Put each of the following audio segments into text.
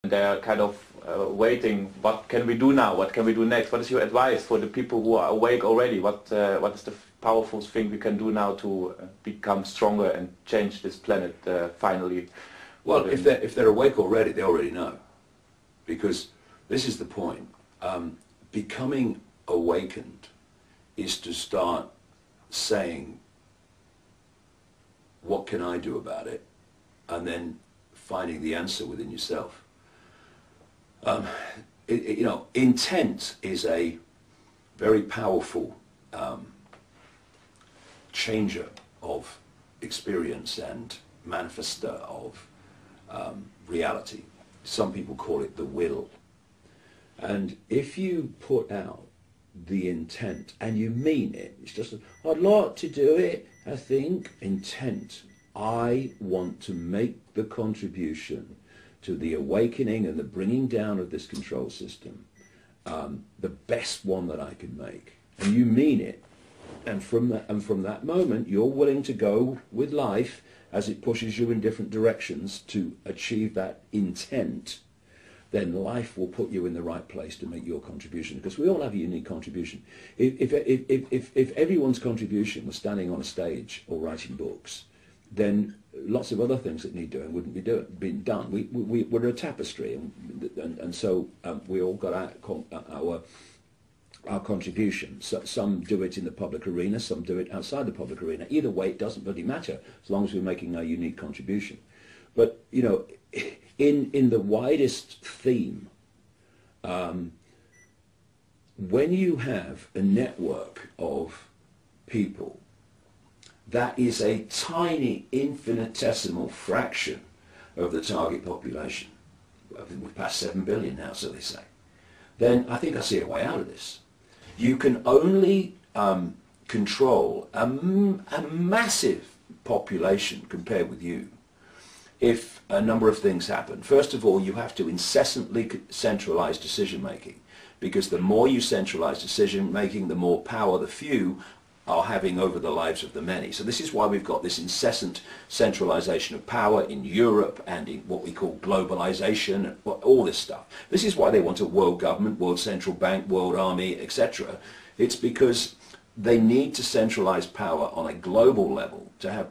They are kind of waiting. What can we do now? What can we do next? What is your advice for the people who are awake already? What is the powerful thing we can do now to become stronger and change this planet finally? Well, if they're awake already, they already know, because this is the point. Becoming awakened is to start saying, what can I do about it? And then finding the answer within yourself. You know, intent is a very powerful changer of experience and manifester of reality. Some people call it the will. And if you put out the intent and you mean it, it's just, I'd like to do it, I think, intent. I want to make the contribution to the awakening and the bringing down of this control system, the best one that I can make. And you mean it. And from that moment, you're willing to go with life as it pushes you in different directions to achieve that intent. Then life will put you in the right place to make your contribution, because we all have a unique contribution. If everyone's contribution was standing on a stage or writing books, then lots of other things that need doing wouldn't be being done. We're a tapestry, and so we all got our contribution. So some do it in the public arena, some do it outside the public arena. Either way, it doesn't really matter as long as we're making our unique contribution. But you know, in the widest theme, when you have a network of people, that is a tiny infinitesimal fraction of the target population. I think we've passed 7 billion now, so they say. Then I think I see a way out of this. You can only control a massive population compared with you if a number of things happen. First of all, you have to incessantly centralize decision making, because the more you centralize decision making, the more power the few are having over the lives of the many. So this is why we've got this incessant centralization of power in Europe and in what we call globalization and all this stuff. This is why they want a world government, world central bank, world army, etc. It's because they need to centralize power on a global level to have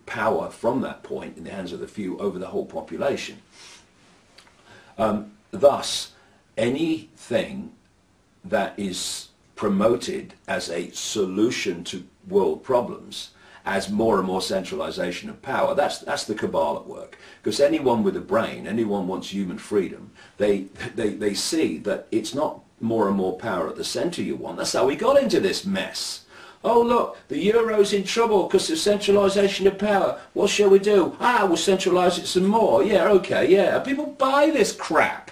power from that point in the hands of the few over the whole population. Thus, anything that is promoted as a solution to world problems as more and more centralization of power, that's the cabal at work. Because anyone with a brain, anyone wants human freedom, they see that it's not more and more power at the center you want. That's how we got into this mess. Oh look, the euro's in trouble because of centralization of power. What shall we do? We'll centralize it some more. Yeah, okay, yeah. People buy this crap.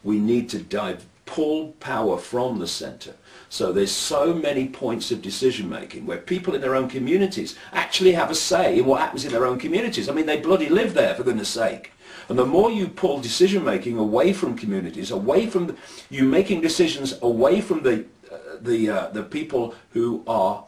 We need to pull power from the center. So there's so many points of decision making where people in their own communities actually have a say in what happens in their own communities. I mean, they bloody live there, for goodness sake. And the more you pull decision making away from communities, away from you making decisions away from the people who are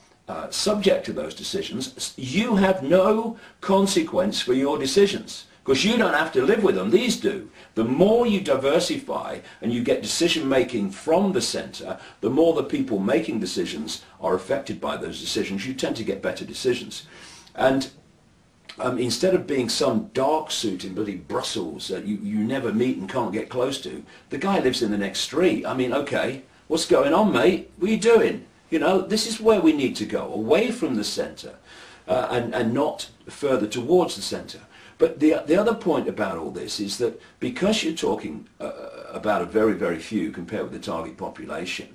subject to those decisions, you have no consequence for your decisions, because you don't have to live with them. These do. The more you diversify and you get decision making from the center, the more the people making decisions are affected by those decisions. You tend to get better decisions. And instead of being some dark suit in bloody Brussels that you never meet and can't get close to, the guy lives in the next street. I mean, okay, what's going on, mate? What are you doing? You know, this is where we need to go, away from the center and not further towards the center. But the other point about all this is that because you're talking about a very, very few compared with the target population,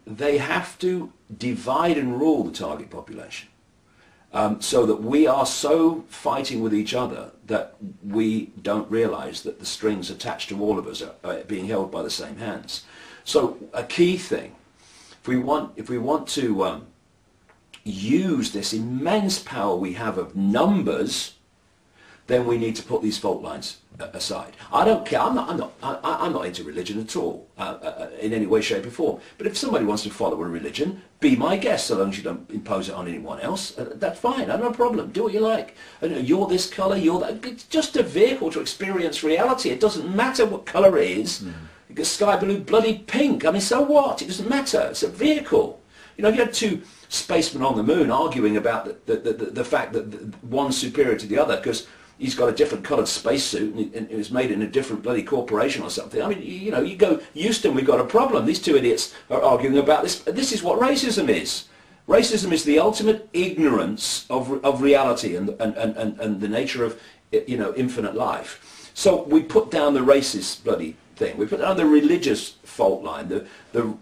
they have to divide and rule the target population, so that we are so fighting with each other that we don't realize that the strings attached to all of us are being held by the same hands. So a key thing, if we want to use this immense power we have of numbers then we need to put these fault lines aside. I don't care. I'm not into religion at all, in any way, shape or form. But if somebody wants to follow a religion, be my guest, so long as you don't impose it on anyone else. That's fine. I have no problem. Do what you like. You're this colour, you're that. It's just a vehicle to experience reality. It doesn't matter what colour it is. Sky blue, bloody pink. I mean, so what? It doesn't matter. It's a vehicle. You know, if you had two spacemen on the moon arguing about the fact that one's superior to the other because he's got a different coloured spacesuit and it was made in a different bloody corporation or something. I mean, you know, you go, Houston, we've got a problem. These two idiots are arguing about this. This is what racism is. Racism is the ultimate ignorance of reality and the nature of, you know, infinite life. So we put down the racist bloody thing. We put down the religious fault line, the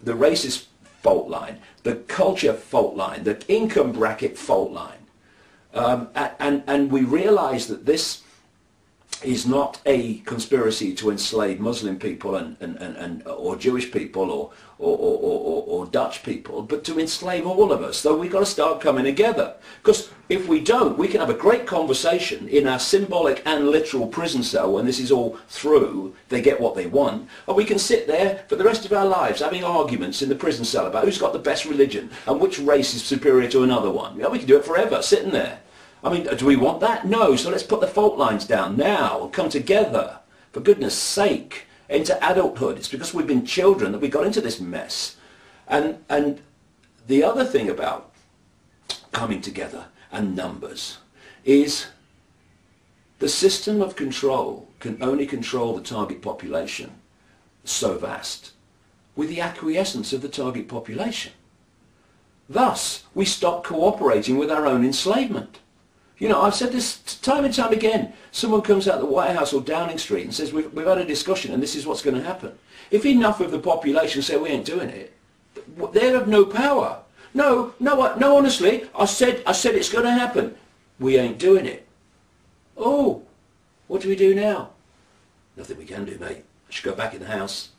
racist fault line, the culture fault line, the income bracket fault line. And we realise that this is not a conspiracy to enslave Muslim people or Jewish people or Dutch people, but to enslave all of us. So we've got to start coming together. Because if we don't, we can have a great conversation in our symbolic and literal prison cell when this is all through, they get what they want, and we can sit there for the rest of our lives having arguments in the prison cell about who's got the best religion and which race is superior to another one. You know, we can do it forever, sitting there. I mean, do we want that? No. So let's put the fault lines down now and come together, for goodness sake, into adulthood. It's because we've been children that we got into this mess. And the other thing about coming together and numbers is the system of control can only control the target population, so vast, with the acquiescence of the target population. Thus, we stop cooperating with our own enslavement. You know, I've said this time and time again. Someone comes out of the White House or Downing Street and says, we've had a discussion and this is what's going to happen. If enough of the population say we ain't doing it, they have no power. No, honestly, I said it's going to happen. We ain't doing it. Oh, what do we do now? Nothing we can do, mate. I should go back in the house.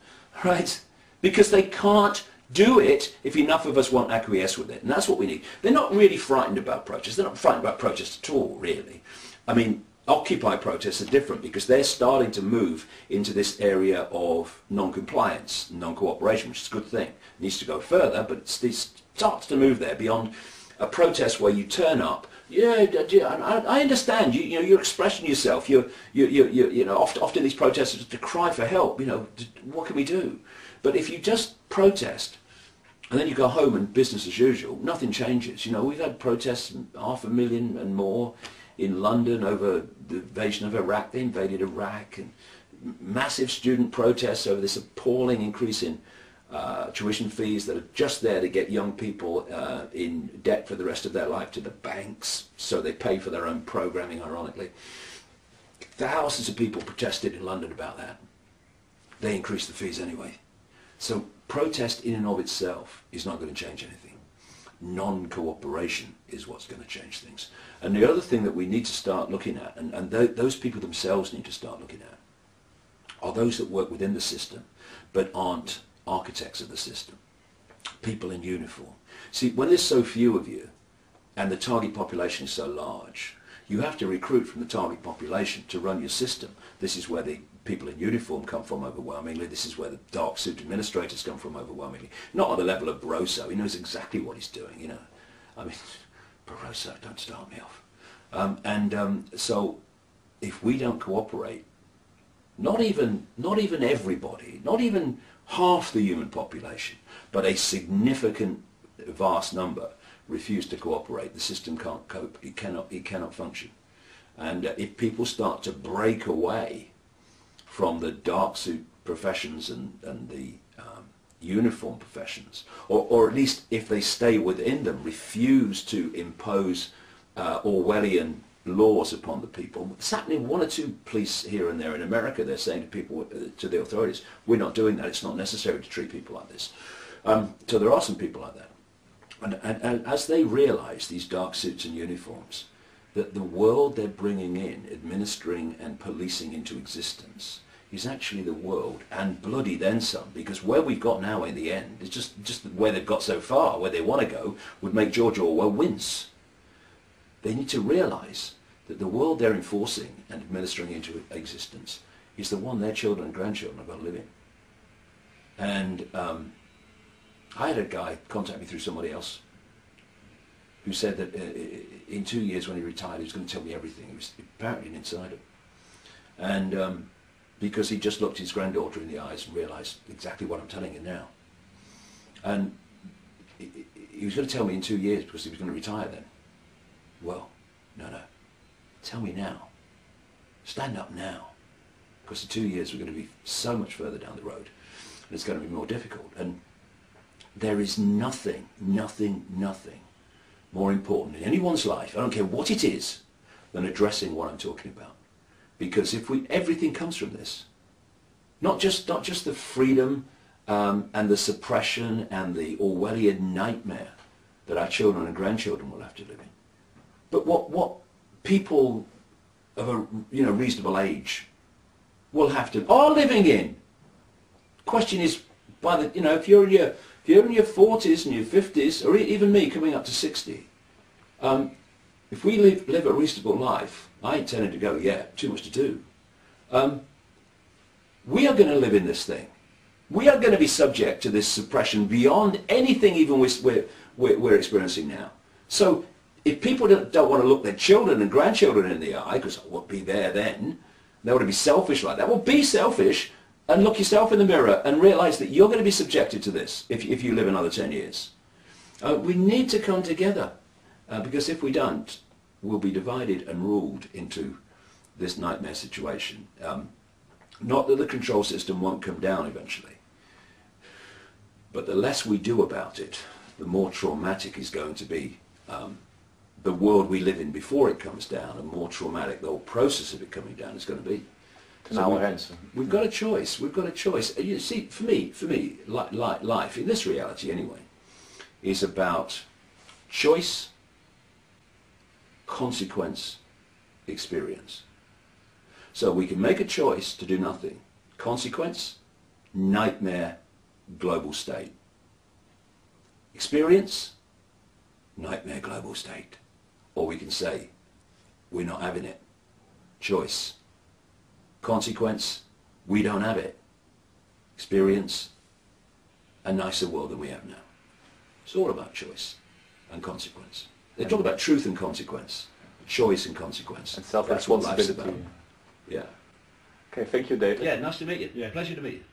Right? Because they can't do it if enough of us won't acquiesce with it. And that's what we need. They're not really frightened about protests. They're not frightened about protests at all, really. I mean, Occupy protests are different because they're starting to move into this area of non-compliance, non-cooperation, which is a good thing. It needs to go further, but it starts to move there beyond a protest where you turn up. Yeah, I understand. You know, you're expressing yourself. You know, often these protests are to cry for help. You know, what can we do? But if you just protest and then you go home and business as usual, nothing changes. You know, we've had protests, 500,000 and more in London over the invasion of Iraq. They invaded Iraq, and massive student protests over this appalling increase in tuition fees that are just there to get young people in debt for the rest of their life to the banks, so they pay for their own programming, ironically. Thousands of people protested in London about that. They increased the fees anyway. So protest in and of itself is not going to change anything. Non-cooperation is what's going to change things. And the other thing that we need to start looking at, and those people themselves need to start looking at, are those that work within the system but aren't architects of the system. People in uniform. See, when there's so few of you and the target population is so large, you have to recruit from the target population to run your system. This is where the people in uniform come from overwhelmingly. This is where the dark suit administrators come from overwhelmingly. Not on the level of Barroso. He knows exactly what he's doing, you know. I mean, Barroso, don't start me off. So if we don't cooperate, not even everybody, not even half the human population, but a significant, vast number refuse to cooperate, the system can't cope. It cannot function. And if people start to break away from the dark suit professions and the uniform professions, or at least if they stay within them, refuse to impose Orwellian laws upon the people. It's happening. One or two police here and there in America, they're saying to people, to the authorities, we're not doing that. It's not necessary to treat people like this. So there are some people like that. And as they realise, these dark suits and uniforms, that the world they're bringing in, administering and policing into existence, is actually the world, and bloody then some, because where we've got now in the end, it's just where they've got so far, where they want to go, would make George Orwell wince. They need to realise that the world they're enforcing and administering into existence is the one their children and grandchildren are going to live in. And I had a guy contact me through somebody else who said that in 2 years when he retired he was going to tell me everything. He was apparently an insider. And because he just looked his granddaughter in the eyes and realised exactly what I'm telling you now. And he was going to tell me in 2 years because he was going to retire then. Well, no. Tell me now. Stand up now. Because in 2 years we're going to be so much further down the road. And it's going to be more difficult. And there is nothing more important in anyone's life, I don't care what it is, than addressing what I'm talking about. Because if everything comes from this. Not just the freedom and the suppression and the Orwellian nightmare that our children and grandchildren will have to live in. But what people of a reasonable age will have to are living in. Question is, if you're in your 40s and your 50s, or even me coming up to 60, if we live a reasonable life, I intended to go, yeah, too much to do. We are going to live in this thing. We are going to be subject to this suppression beyond anything even we're experiencing now. So if people don't want to look their children and grandchildren in the eye, because I won't be there then, they want to be selfish like that. Well, be selfish and look yourself in the mirror and realise that you're going to be subjected to this if you live another 10 years. We need to come together because if we don't, we'll be divided and ruled into this nightmare situation. Not that the control system won't come down eventually, but the less we do about it, the more traumatic is going to be the world we live in before it comes down, and more traumatic the whole process of it coming down is going to be. We've got a choice. We've got a choice. You see, for me, life in this reality anyway, is about choice, consequence, experience. So we can make a choice to do nothing. Consequence, nightmare, global state. Experience, nightmare, global state. Or we can say, we're not having it. Choice. Consequence, we don't have it. Experience, a nicer world than we have now. It's all about choice and consequence. They talk about truth and consequence, choice and consequence. And self-responsibility. Yeah. Okay, thank you, David. Yeah, nice to meet you. Yeah, pleasure to meet you.